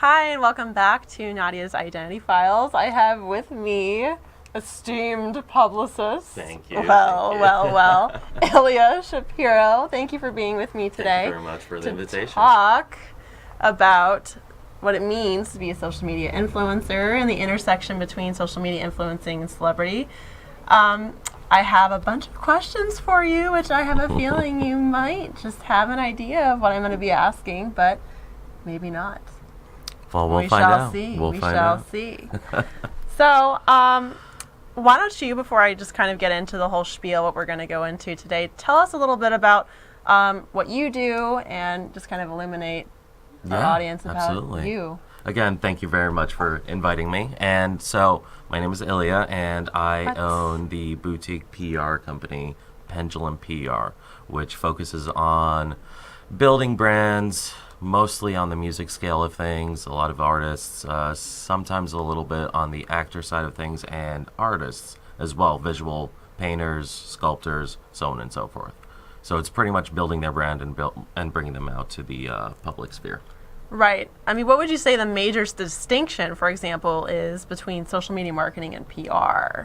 Hi, and welcome back to Nadya's Identity Files. I have with me esteemed publicist. Thank you. Well, Ilya Shapiro. Thank you for being with me today. Thank you very much for the invitation. Talk about what it means to be a social media influencer and the intersection between social media influencing and celebrity. I have a bunch of questions for you, which I have a feeling you might just have an idea of what I'm going to be asking, but maybe not. Well, we'll find out. We We'll shall see. So, why don't you, before I just kind of get into the whole spiel, what we're going to go into today, tell us a little bit about what you do and just kind of illuminate our audience about you. Again, thank you very much for inviting me. And so, my name is Ilya, and I own the boutique PR company, Pendulum PR, which focuses on building brands, mostly on the music scale of things, a lot of artists, sometimes a little bit on the actor side of things, and artists as well, visual painters, sculptors, so on and so forth. So it's pretty much building their brand and bringing them out to the public sphere. Right. I mean, what would you say the major distinction, for example, is between social media marketing and PR?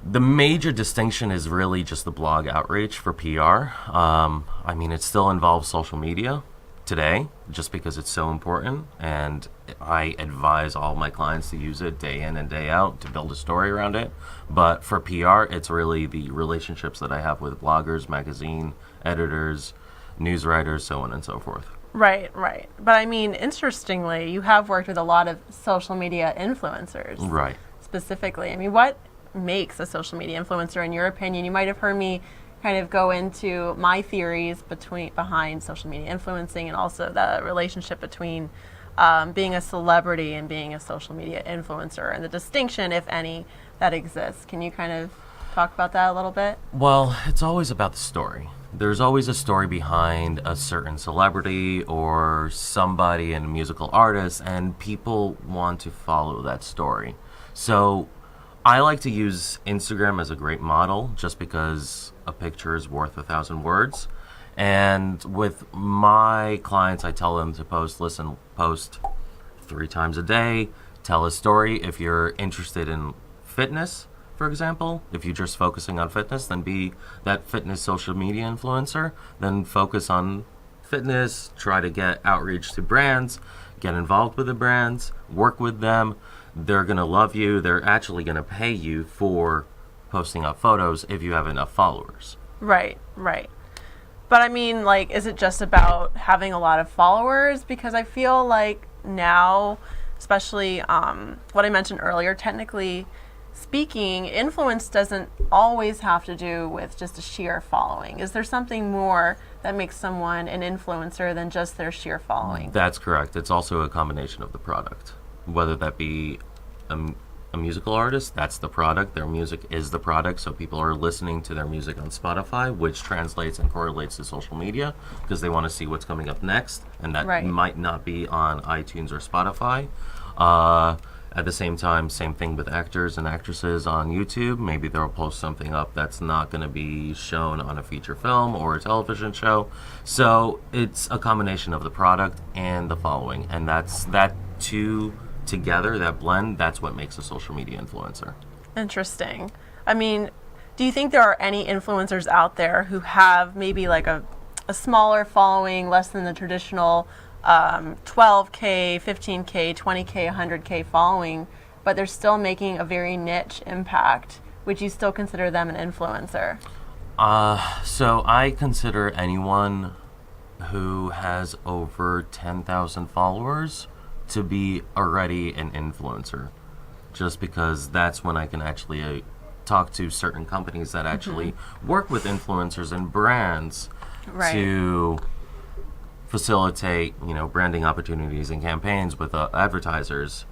The major distinction is really just the blog outreach for PR. I mean, it still involves social media today, just because it's so important, and I advise all my clients to use it day in and day out to build a story around it. But for PR, it's really the relationships that I have with bloggers, magazine editors, news writers, so on and so forth. Right. But I mean, interestingly, you have worked with a lot of social media influencers. Right. Specifically. I mean, what makes a social media influencer, in your opinion? You might have heard me kind of go into my theories behind social media influencing, and also the relationship between being a celebrity and being a social media influencer, and the distinction, if any, that exists. Can you kind of talk about that a little bit? Well, it's always about the story. There's always a story behind a certain celebrity or somebody, and a musical artist, and people want to follow that story. So I like to use Instagram as a great model, just because a picture is worth 1,000 words. And with my clients, I tell them to post 3 times a day, tell a story. If you're interested in fitness, for example, if you're just focusing on fitness, then be that fitness social media influencer. Then focus on fitness, try to get outreach to brands, get involved with the brands, work with them. They're going to love you. They're actually going to pay you for posting up photos if you have enough followers. Right. But I mean, like, is it just about having a lot of followers? Because I feel like now, especially what I mentioned earlier, technically speaking, influence doesn't always have to do with just a sheer following. Is there something more that makes someone an influencer than just their sheer following? That's correct. It's also a combination of the product. Whether that be a musical artist, that's the product. Their music is the product, so people are listening to their music on Spotify, which translates and correlates to social media because they want to see what's coming up next, and that might not be on iTunes or Spotify. At the same time, same thing with actors and actresses on YouTube. Maybe they'll post something up that's not going to be shown on a feature film or a television show. So it's a combination of the product and the following, and that two together, that blend, that's what makes a social media influencer. Interesting. I mean, do you think there are any influencers out there who have maybe like a smaller following, less than the traditional 12K, 15K, 20K, 100K following, but they're still making a very niche impact? Would you still consider them an influencer? So I consider anyone who has over 10,000 followers to be already an influencer, just because that's when I can actually talk to certain companies that actually work with influencers and brands to facilitate, branding opportunities and campaigns with advertisers.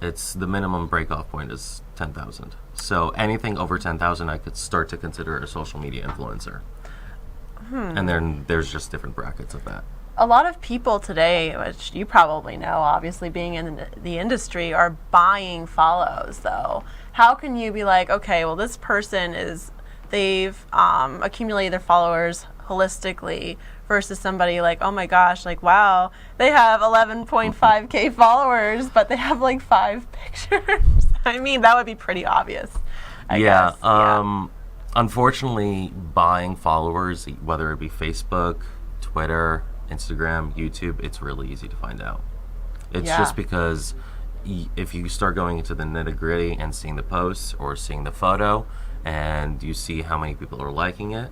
It's the minimum break-off point is 10,000. So anything over 10,000, I could start to consider a social media influencer. And then there's just different brackets of that. A lot of people today, which you probably know, obviously being in the industry, are buying follows, though. How can you be like, okay, well, this person they've accumulated their followers holistically versus somebody like, oh my gosh, like, wow, they have 11.5K followers, but they have like 5 pictures. I mean, that would be pretty obvious, I guess. Unfortunately, buying followers, whether it be Facebook, Twitter, Instagram, YouTube, it's really easy to find out. It's just because if you start going into the nitty-gritty and seeing the posts or seeing the photo, and you see how many people are liking it,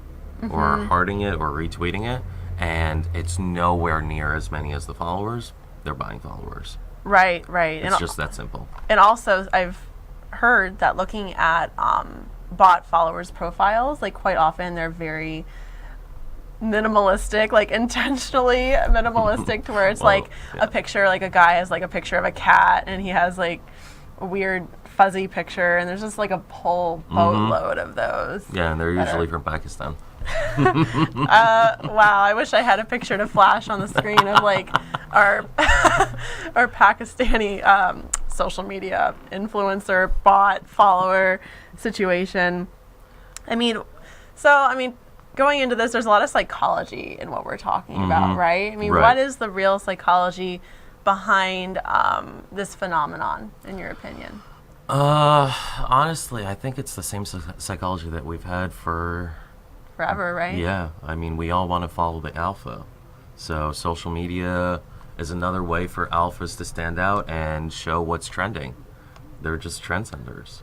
or hearting it, or retweeting it, and it's nowhere near as many as the followers, they're buying followers. Right. It's just that simple. And also, I've heard that looking at bot followers profiles, like quite often they're very minimalistic, like intentionally minimalistic, to where it's like a picture, like a guy has like a picture of a cat and he has like a weird fuzzy picture, and there's just like a whole boatload of those. Yeah, and they're usually from Pakistan. Wow, I wish I had a picture to flash on the screen of like our our Pakistani social media influencer bot follower situation. I mean, going into this, there's a lot of psychology in what we're talking about, right? I mean, what is the real psychology behind this phenomenon, in your opinion? Honestly, I think it's the same psychology that we've had forever, right? Yeah, I mean, we all want to follow the alpha. So social media is another way for alphas to stand out and show what's trending. They're just trendsetters.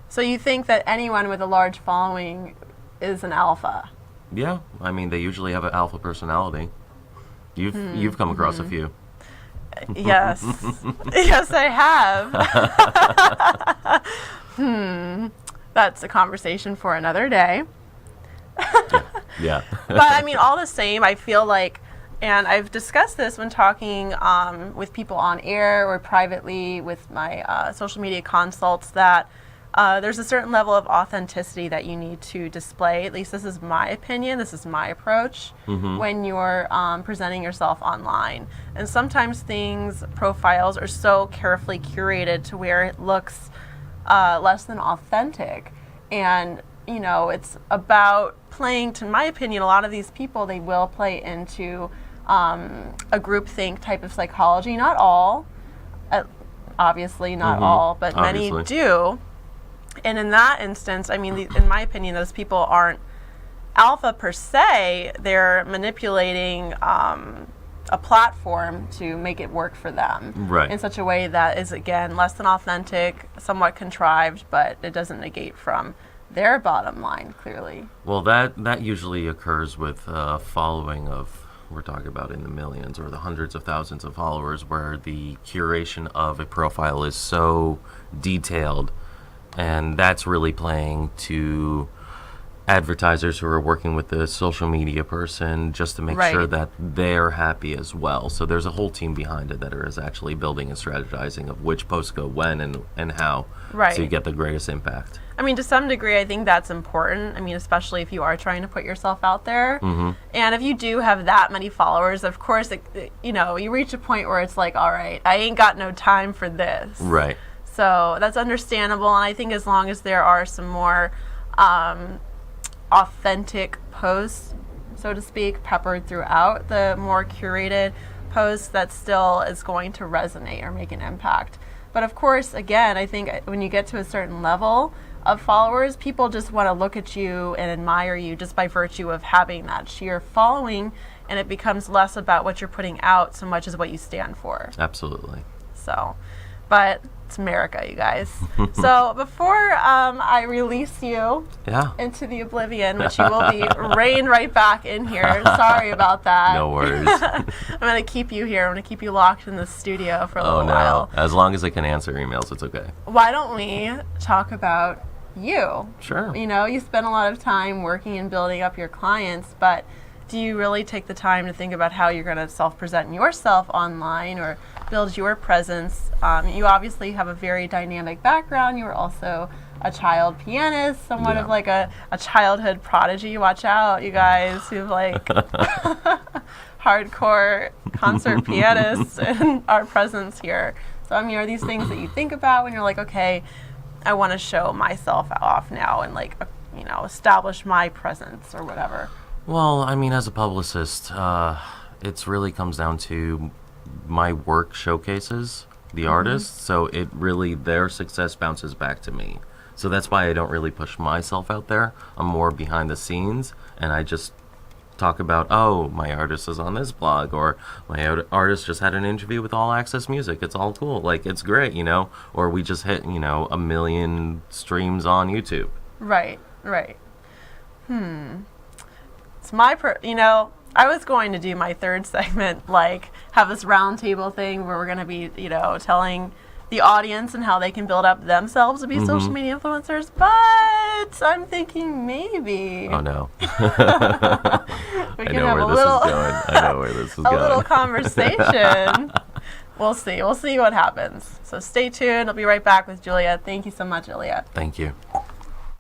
So you think that anyone with a large following is an alpha? Yeah, I mean, they usually have an alpha personality. You've come across a few. Yes. Yes, I have. That's a conversation for another day. Yeah. But I mean, all the same, I feel like, and I've discussed this when talking with people on air or privately with my social media consults, that there's a certain level of authenticity that you need to display. At least this is my opinion. This is my approach when you're presenting yourself online. And sometimes profiles are so carefully curated to where it looks less than authentic. And, you know, it's about playing, to my opinion, a lot of these people, they will play into a groupthink type of psychology. Not all, obviously not all, but many do. And in that instance, I mean, in my opinion, those people aren't alpha per se. They're manipulating a platform to make it work for them in such a way that is, again, less than authentic, somewhat contrived, but it doesn't negate from their bottom line, clearly. Well, that usually occurs with following of, we're talking about in the millions or the hundreds of thousands of followers, where the curation of a profile is so detailed. And that's really playing to advertisers who are working with the social media person just to make sure that they're happy as well. So there's a whole team behind it that is actually building and strategizing of which posts go when and how so you get the greatest impact. I mean, to some degree, I think that's important. I mean, especially if you are trying to put yourself out there. And if you do have that many followers, of course, you reach a point where it's like, all right, I ain't got no time for this. Right. So that's understandable, and I think as long as there are some more authentic posts, so to speak, peppered throughout the more curated posts, that still is going to resonate or make an impact. But of course, again, I think when you get to a certain level of followers, people just want to look at you and admire you just by virtue of having that sheer following, and it becomes less about what you're putting out so much as what you stand for. Absolutely. So, but it's America, you guys. So before I release you into the oblivion, which you will be reined right back in here. Sorry about that. No worries. I'm going to keep you here. I'm going to keep you locked in the studio for a little while. As long as I can answer emails, it's okay. Why don't we talk about you? Sure. You know, you spend a lot of time working and building up your clients, but do you really take the time to think about how you're going to self-present yourself online or build your presence? You obviously have a very dynamic background. You were also a child pianist, somewhat of like a childhood prodigy. Watch out, you guys who've like hardcore concert pianists in our presence here. So, I mean, are these things that you think about when you're like, okay, I want to show myself off now and like, establish my presence or whatever? Well, I mean, as a publicist, it really comes down to my work showcases the artists, so it really, their success bounces back to me. So that's why I don't really push myself out there. I'm more behind the scenes, and I just talk about, oh, my artist is on this blog, or my artist just had an interview with All Access Music. It's all cool. Like, it's great, you know? Or we just hit, 1 million streams on YouTube. Right, right. It's my I was going to do my third segment, like have this round table thing where we're going to be, telling the audience and how they can build up themselves to be social media influencers, but I'm thinking maybe Oh, no. we I can know have where a this little is going. I know where this is a going. little conversation. We'll see what happens. So stay tuned. I'll be right back with Julia. Thank you so much, Julia. Thank you.